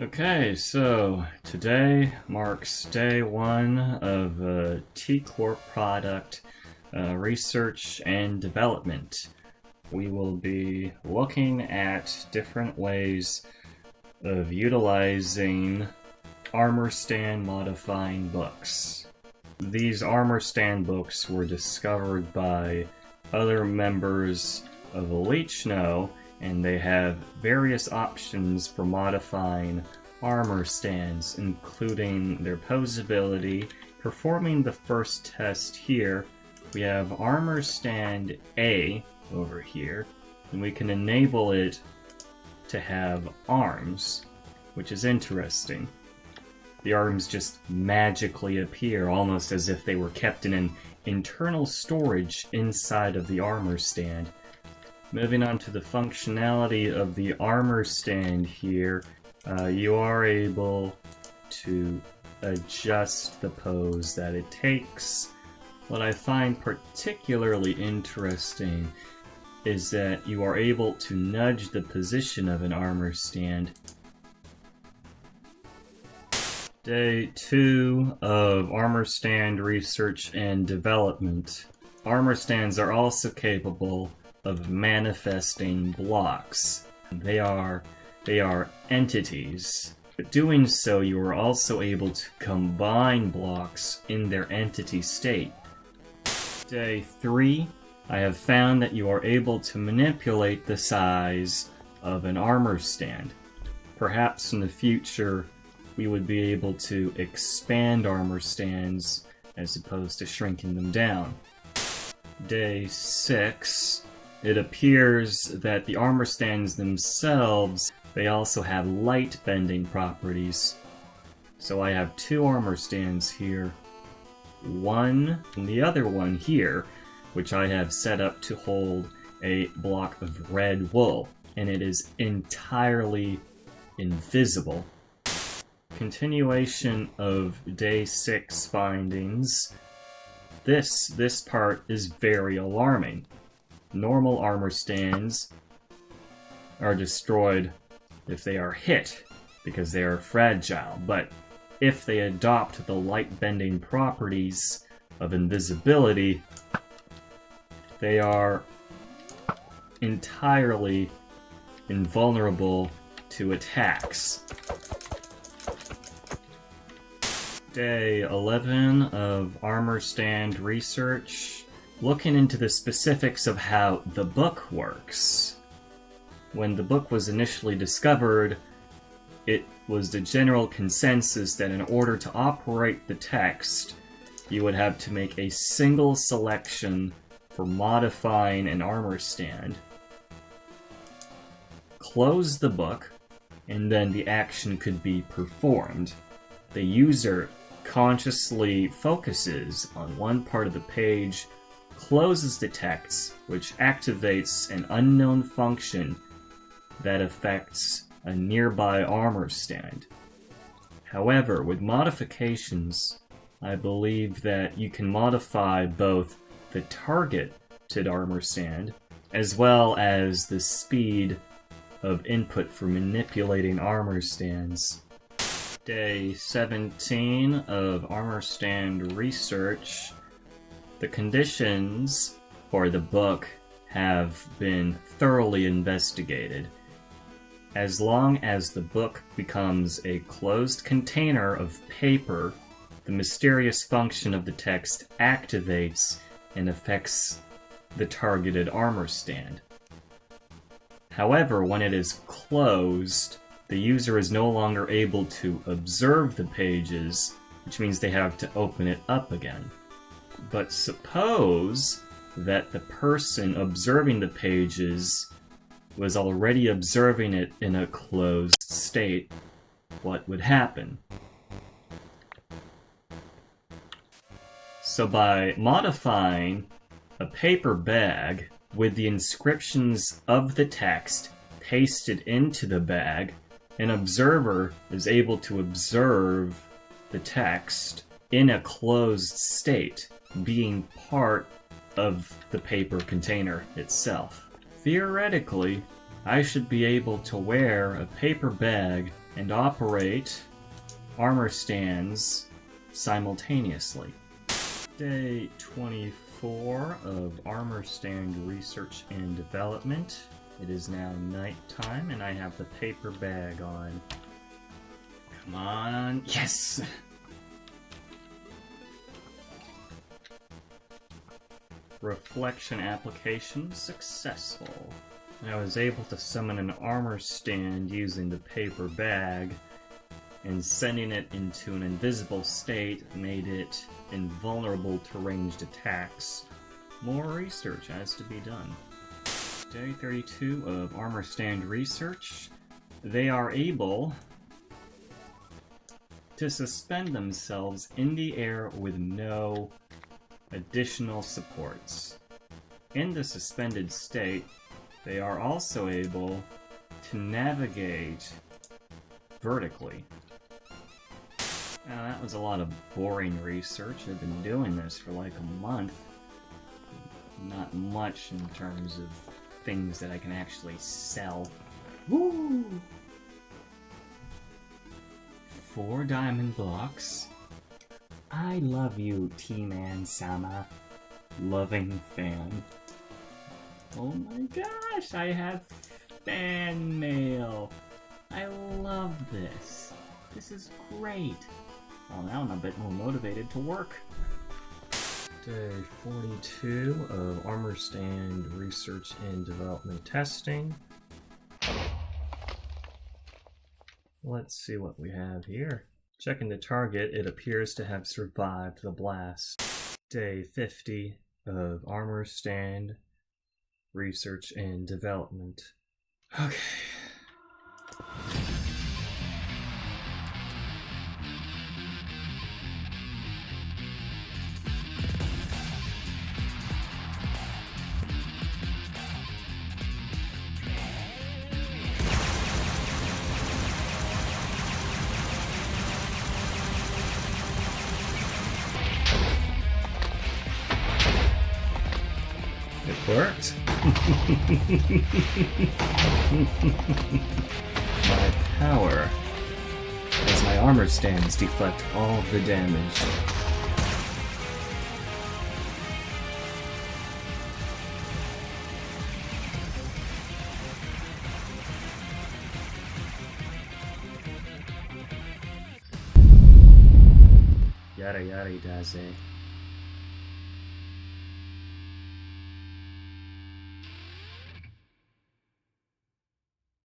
Okay, so today marks day one of T Corp product research and development. We will be looking at different ways of utilizing armor stand modifying books. These armor stand books were discovered by other members of Otlichno, and they have various options for modifying armor stands, including their posability. Performing the first test here, we have armor stand A over here, and we can enable it to have arms, which is interesting. The arms just magically appear, almost as if they were kept in an internal storage inside of the armor stand. Moving on to the functionality of the armor stand here, you are able to adjust the pose that it takes. What I find particularly interesting is that you are able to nudge the position of an armor stand. Day 2 of armor stand research and development. Armor stands are also capable of manifesting blocks. They are entities. But doing so, you are also able to combine blocks in their entity state. Day 3, I have found that you are able to manipulate the size of an armor stand. Perhaps in the future, we would be able to expand armor stands as opposed to shrinking them down. Day 6, it appears that the armor stands themselves, they also have light bending properties. So I have 2 armor stands here, one and the other one here, which I have set up to hold a block of red wool, and it is entirely invisible. Continuation of day 6 findings. This part is very alarming. Normal armor stands are destroyed if they are hit, because they are fragile, but if they adopt the light bending properties of invisibility, they are entirely invulnerable to attacks. Day 11 of armor stand research, looking into the specifics of how the book works. When the book was initially discovered, it was the general consensus that in order to operate the text, you would have to make a single selection for modifying an armor stand. Close the book, and then the action could be performed. The user consciously focuses on one part of the page, closes the text, which activates an unknown function that affects a nearby armor stand. However, with modifications, I believe that you can modify both the targeted armor stand as well as the speed of input for manipulating armor stands. Day 17 of armor stand research. The conditions for the book have been thoroughly investigated. As long as the book becomes a closed container of paper, the mysterious function of the text activates and affects the targeted armor stand. However, when it is closed, the user is no longer able to observe the pages, which means they have to open it up again. But suppose that the person observing the pages was already observing it in a closed state. What would happen? So by modifying a paper bag with the inscriptions of the text pasted into the bag, an observer is able to observe the text in a closed state, being part of the paper container itself. Theoretically, I should be able to wear a paper bag and operate armor stands simultaneously. Day 24 of Armor Stand Research and Development. It is now nighttime and I have the paper bag on. Come on. Yes! Reflection application successful. I was able to summon an armor stand using the paper bag, and sending it into an invisible state made it invulnerable to ranged attacks. More research has to be done. Day 32 of Armor Stand Research. They are able to suspend themselves in the air with no additional supports. In the suspended state, they are also able to navigate vertically. Now that was a lot of boring research. I've been doing this for like a month. Not much in terms of things that I can actually sell. Woo! 4 diamond blocks. I love you, T-Man-sama. Loving fan. Oh my gosh, I have fan mail. I love this. This is great. Well, now I'm a bit more motivated to work. Day 42 of Armor Stand Research and Development Testing. Let's see what we have here. Checking the target, it appears to have survived the blast. Day 50 of Armor Stand Research and Development. Okay. It worked. My power, as my armor stands deflect all of the damage. Yada yada daze.